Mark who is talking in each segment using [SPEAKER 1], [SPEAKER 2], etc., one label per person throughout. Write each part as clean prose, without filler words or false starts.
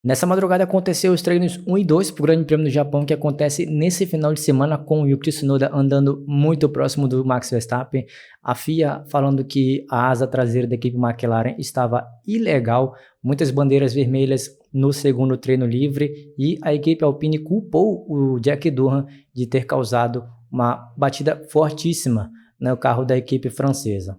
[SPEAKER 1] Nessa madrugada aconteceu os treinos 1 e 2 para o Grande Prêmio do Japão, que acontece nesse final de semana, com o Yuki Tsunoda andando muito próximo do Max Verstappen. A FIA falando que a asa traseira da equipe McLaren estava ilegal, muitas bandeiras vermelhas no segundo treino livre, e a equipe Alpine culpou o Jack Durham de ter causado uma batida fortíssima no carro da equipe francesa.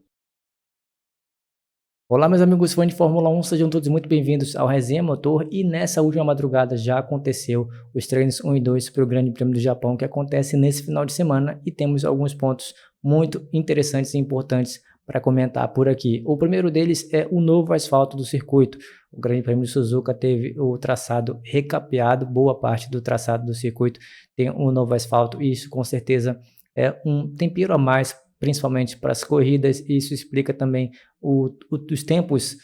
[SPEAKER 1] Olá, meus amigos fãs de Fórmula 1, sejam todos muito bem-vindos ao Resenha Motor. E nessa última madrugada já aconteceu os treinos 1 e 2 para o Grande Prêmio do Japão, que acontece nesse final de semana, e temos alguns pontos muito interessantes e importantes para comentar por aqui. O primeiro deles é o novo asfalto do circuito. O Grande Prêmio de Suzuka teve o traçado recapeado, boa parte do traçado do circuito tem um novo asfalto, e isso com certeza é um tempero a mais, principalmente para as corridas. E isso explica também os tempos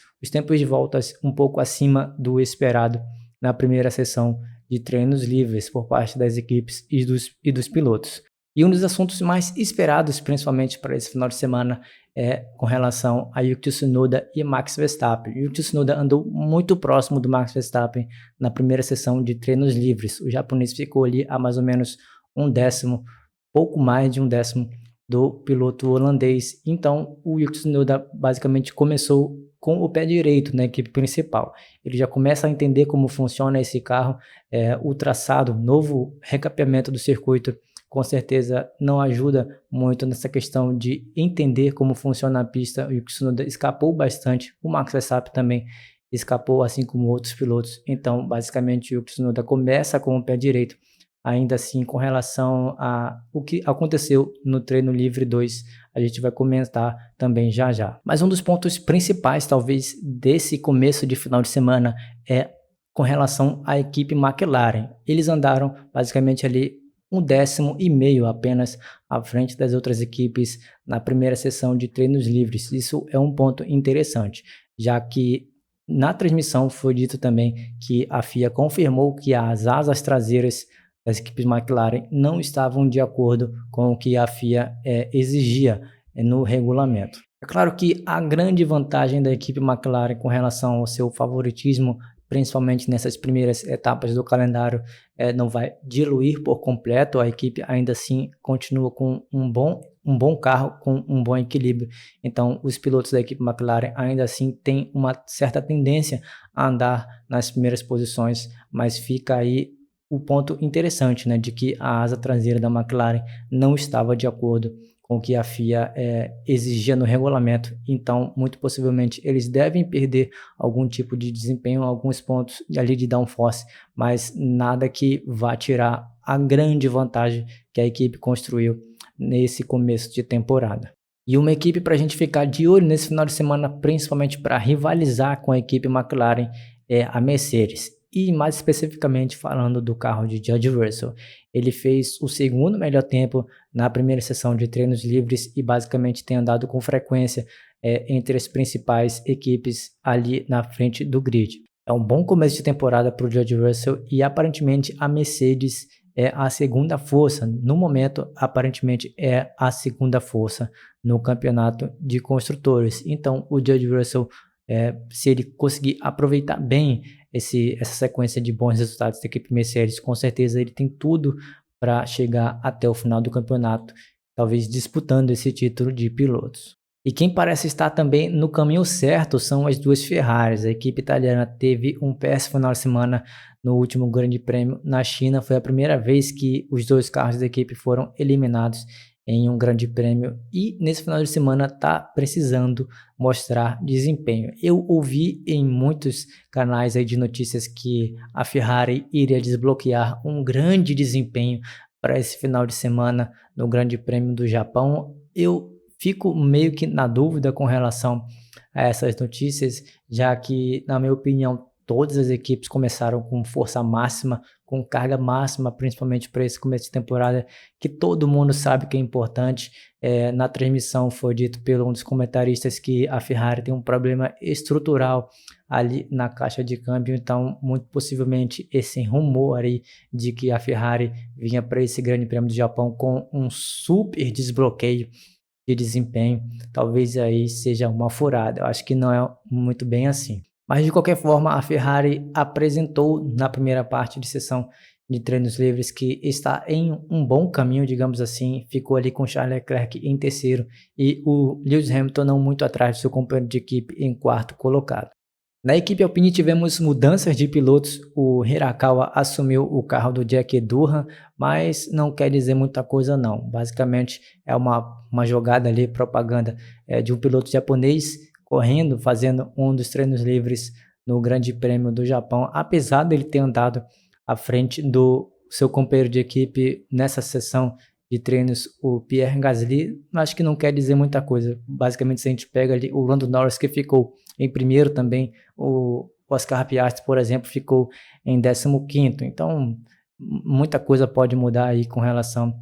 [SPEAKER 1] de voltas um pouco acima do esperado na primeira sessão de treinos livres por parte das equipes e dos pilotos. E um dos assuntos mais esperados, principalmente para esse final de semana, é com relação a Yuki Tsunoda e Max Verstappen. Yuki Tsunoda andou muito próximo do Max Verstappen na primeira sessão de treinos livres. O japonês ficou ali a mais ou menos um décimo, pouco mais de um décimo do piloto holandês. Então o Yuki Tsunoda basicamente começou com o pé direito na equipe principal. Ele já começa a entender como funciona esse carro, o traçado, novo recapeamento do circuito com certeza não ajuda muito nessa questão de entender como funciona a pista. O Yuki Tsunoda escapou bastante, o Max Verstappen também escapou, assim como outros pilotos. Então basicamente o Yuki Tsunoda começa com o pé direito. Ainda assim, com relação a o que aconteceu no treino livre 2, a gente vai comentar também já já. Mas um dos pontos principais, talvez, desse começo de final de semana é com relação à equipe McLaren. Eles andaram basicamente ali um décimo e meio apenas à frente das outras equipes na primeira sessão de treinos livres. Isso é um ponto interessante, já que na transmissão foi dito também que a FIA confirmou que as asas traseiras das equipes McLaren não estavam de acordo com o que a FIA exigia no regulamento. É claro que a grande vantagem da equipe McLaren com relação ao seu favoritismo, principalmente nessas primeiras etapas do calendário, não vai diluir por completo. A equipe ainda assim continua com um bom carro, com um bom equilíbrio. Então os pilotos da equipe McLaren ainda assim têm uma certa tendência a andar nas primeiras posições, mas fica aí o ponto interessante, né, de que a asa traseira da McLaren não estava de acordo com o que a FIA exigia no regulamento. Então muito possivelmente eles devem perder algum tipo de desempenho, alguns pontos ali de downforce, mas nada que vá tirar a grande vantagem que a equipe construiu nesse começo de temporada. E uma equipe para a gente ficar de olho nesse final de semana, principalmente para rivalizar com a equipe McLaren, é a Mercedes. E mais especificamente falando do carro de George Russell, ele fez o segundo melhor tempo na primeira sessão de treinos livres e basicamente tem andado com frequência entre as principais equipes ali na frente do grid. É um bom começo de temporada para o George Russell, e aparentemente a Mercedes é a segunda força. No momento, aparentemente é a segunda força no campeonato de construtores. Então o George Russell, se ele conseguir aproveitar bem essa sequência de bons resultados da equipe Mercedes, com certeza ele tem tudo para chegar até o final do campeonato, talvez disputando esse título de pilotos. E quem parece estar também no caminho certo são as duas Ferraris. A equipe italiana teve um péssimo final de semana no último Grande Prêmio na China. Foi a primeira vez que os dois carros da equipe foram eliminados em um Grande Prêmio, e nesse final de semana está precisando mostrar desempenho. Eu ouvi em muitos canais aí de notícias que a Ferrari iria desbloquear um grande desempenho para esse final de semana no Grande Prêmio do Japão. Eu fico meio que na dúvida com relação a essas notícias, já que, na minha opinião, todas as equipes começaram com força máxima, com carga máxima, principalmente para esse começo de temporada, que todo mundo sabe que é importante. Na transmissão foi dito por um dos comentaristas que a Ferrari tem um problema estrutural ali na caixa de câmbio, então muito possivelmente esse rumor aí de que a Ferrari vinha para esse Grande Prêmio do Japão com um super desbloqueio de desempenho, talvez aí seja uma furada. Eu acho que não é muito bem assim. Mas de qualquer forma, a Ferrari apresentou na primeira parte de sessão de treinos livres que está em um bom caminho, digamos assim, ficou ali com Charles Leclerc em terceiro e o Lewis Hamilton não muito atrás do seu companheiro de equipe em quarto colocado. Na equipe Alpine tivemos mudanças de pilotos, o Hirakawa assumiu o carro do Jack Durham, mas não quer dizer muita coisa não, basicamente é uma jogada ali, propaganda de um piloto japonês correndo, fazendo um dos treinos livres no Grande Prêmio do Japão, apesar dele ter andado à frente do seu companheiro de equipe nessa sessão de treinos, o Pierre Gasly, acho que não quer dizer muita coisa, basicamente se a gente pega ali o Lando Norris que ficou em primeiro também, o Oscar Piastri, por exemplo, ficou em 15º, então muita coisa pode mudar aí com relação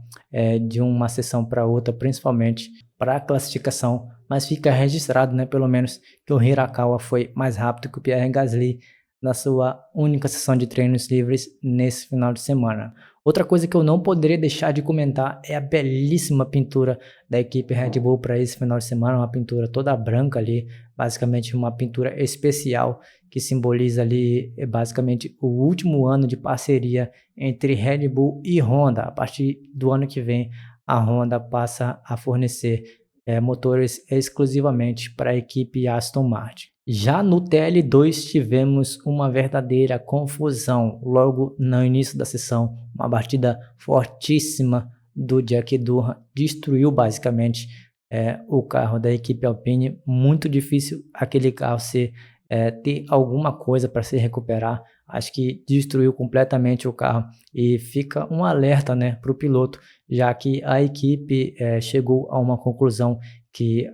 [SPEAKER 1] de uma sessão para outra, principalmente para a classificação, mas fica registrado, né, pelo menos, que o Hirakawa foi mais rápido que o Pierre Gasly na sua única sessão de treinos livres nesse final de semana. Outra coisa que eu não poderia deixar de comentar é a belíssima pintura da equipe Red Bull para esse final de semana, uma pintura toda branca ali, basicamente uma pintura especial que simboliza ali basicamente o último ano de parceria entre Red Bull e Honda. A partir do ano que vem, a Honda passa a fornecer motores exclusivamente para a equipe Aston Martin. Já no TL2 tivemos uma verdadeira confusão logo no início da sessão, uma batida fortíssima do Jack Durham, destruiu basicamente o carro da equipe Alpine, muito difícil aquele carro ter alguma coisa para se recuperar, acho que destruiu completamente o carro e fica um alerta, né, para o piloto, já que a equipe chegou a uma conclusão que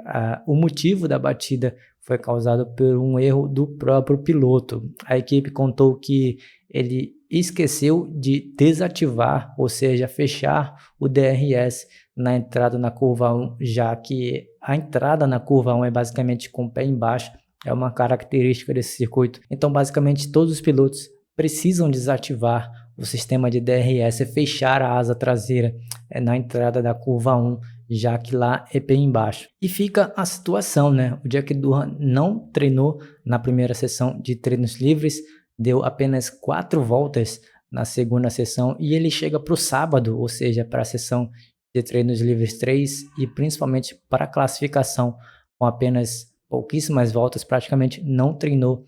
[SPEAKER 1] o motivo da batida foi causado por um erro do próprio piloto. A equipe contou que ele esqueceu de desativar, ou seja, fechar o DRS na entrada na curva 1, já que a entrada na curva 1 é basicamente com o pé embaixo, é uma característica desse circuito. Então, basicamente, todos os pilotos precisam desativar o sistema de DRS, fechar a asa traseira na entrada da curva 1, já que lá é bem embaixo. E fica a situação, né? O Jack Durham não treinou na primeira sessão de treinos livres, deu apenas 4 voltas na segunda sessão e ele chega para o sábado, ou seja, para a sessão de treinos livres 3 e principalmente para a classificação com apenas pouquíssimas voltas, praticamente não treinou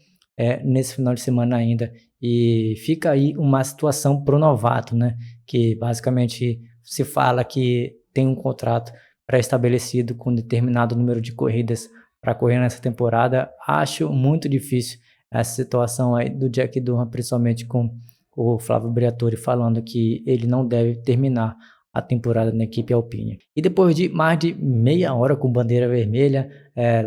[SPEAKER 1] nesse final de semana ainda. E fica aí uma situação pro novato, né? Que basicamente se fala que tem um contrato pré-estabelecido com determinado número de corridas para correr nessa temporada. Acho muito difícil essa situação aí do Jack Durham, principalmente com o Flávio Briatore falando que ele não deve terminar a temporada na equipe Alpine. E depois de mais de meia hora com bandeira vermelha,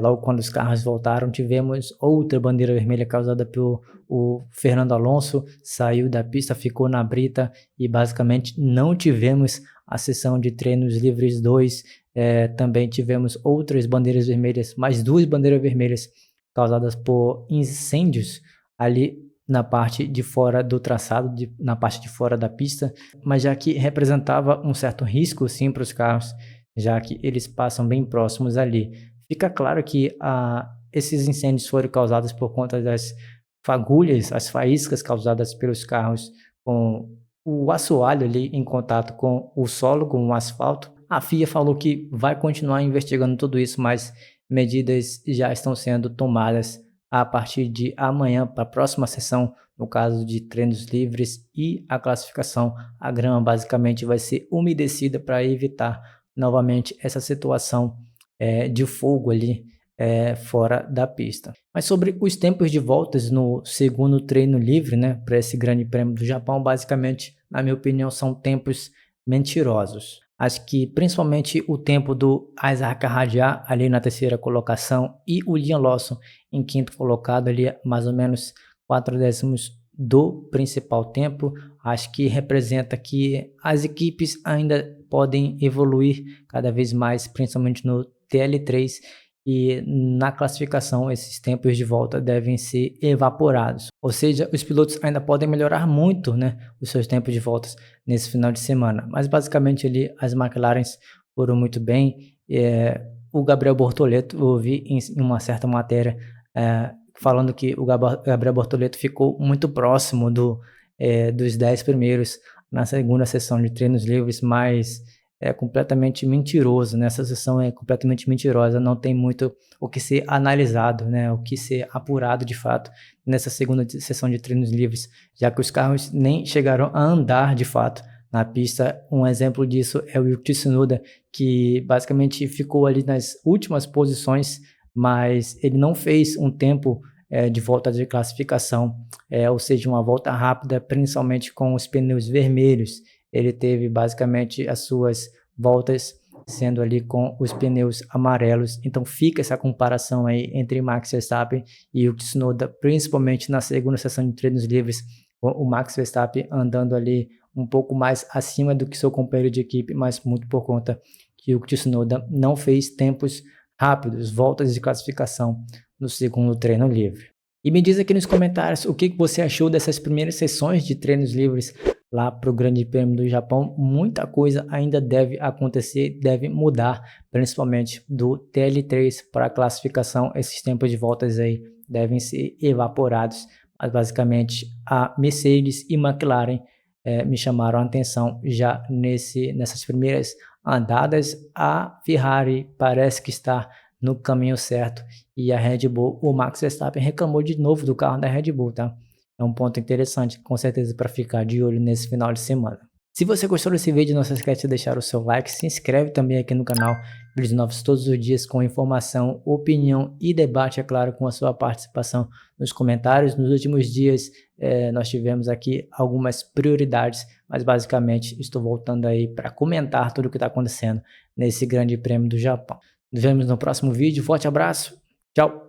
[SPEAKER 1] logo quando os carros voltaram, tivemos outra bandeira vermelha causada pelo Fernando Alonso, saiu da pista, ficou na brita e basicamente não tivemos a sessão de treinos livres 2, também tivemos outras bandeiras vermelhas, mais 2 bandeiras vermelhas causadas por incêndios ali na parte de fora do traçado, na parte de fora da pista, mas já que representava um certo risco sim para os carros, já que eles passam bem próximos ali. Fica claro que esses incêndios foram causados por conta das fagulhas, as faíscas causadas pelos carros com o assoalho ali em contato com o solo, com o asfalto. A FIA falou que vai continuar investigando tudo isso, mas medidas já estão sendo tomadas a partir de amanhã para a próxima sessão, no caso de treinos livres e a classificação. A grama basicamente vai ser umedecida para evitar novamente essa situação de fogo ali fora da pista. Mas sobre os tempos de voltas no segundo treino livre, né, para esse Grande Prêmio do Japão, basicamente, na minha opinião, são tempos mentirosos. Acho que principalmente o tempo do Isaac Hadjar ali na terceira colocação e o Liam Lawson em quinto colocado ali, mais ou menos 4 décimos do principal tempo. Acho que representa que as equipes ainda podem evoluir cada vez mais, principalmente no TL3, e na classificação esses tempos de volta devem ser evaporados. Ou seja, os pilotos ainda podem melhorar muito, né, os seus tempos de voltas nesse final de semana. Mas basicamente ali as McLarens foram muito bem. O Gabriel Bortoleto, eu vi em uma certa matéria falando que o Gabriel Bortoleto ficou muito próximo dos 10 primeiros na segunda sessão de treinos livres, mas é completamente mentiroso, né? Essa sessão é completamente mentirosa, não tem muito o que ser analisado, né? O que ser apurado de fato nessa segunda sessão de treinos livres, já que os carros nem chegaram a andar de fato na pista. Um exemplo disso é o Yuki Tsunoda, que basicamente ficou ali nas últimas posições, mas ele não fez um tempo de volta de classificação, ou seja, uma volta rápida, principalmente com os pneus vermelhos. Ele teve basicamente as suas voltas sendo ali com os pneus amarelos. Então fica essa comparação aí entre Max Verstappen e o Tsunoda, principalmente na segunda sessão de treinos livres, o Max Verstappen andando ali um pouco mais acima do que seu companheiro de equipe, mas muito por conta que o Tsunoda não fez tempos rápidos, voltas de classificação no segundo treino livre. E me diz aqui nos comentários o que você achou dessas primeiras sessões de treinos livres lá para o Grande Prêmio do Japão. Muita coisa ainda deve acontecer, deve mudar, principalmente do TL3 para a classificação. Esses tempos de voltas aí devem ser evaporados, mas basicamente a Mercedes e McLaren me chamaram a atenção já nessas primeiras andadas. A Ferrari parece que está no caminho certo, e a Red Bull, o Max Verstappen reclamou de novo do carro da Red Bull, tá? É um ponto interessante, com certeza, para ficar de olho nesse final de semana. Se você gostou desse vídeo, não se esquece de deixar o seu like, se inscreve também aqui no canal, vídeos novos todos os dias com informação, opinião e debate, é claro, com a sua participação nos comentários. Nos últimos dias nós tivemos aqui algumas prioridades, mas basicamente estou voltando aí para comentar tudo o que está acontecendo nesse Grande Prêmio do Japão. Nos vemos no próximo vídeo, forte abraço, tchau!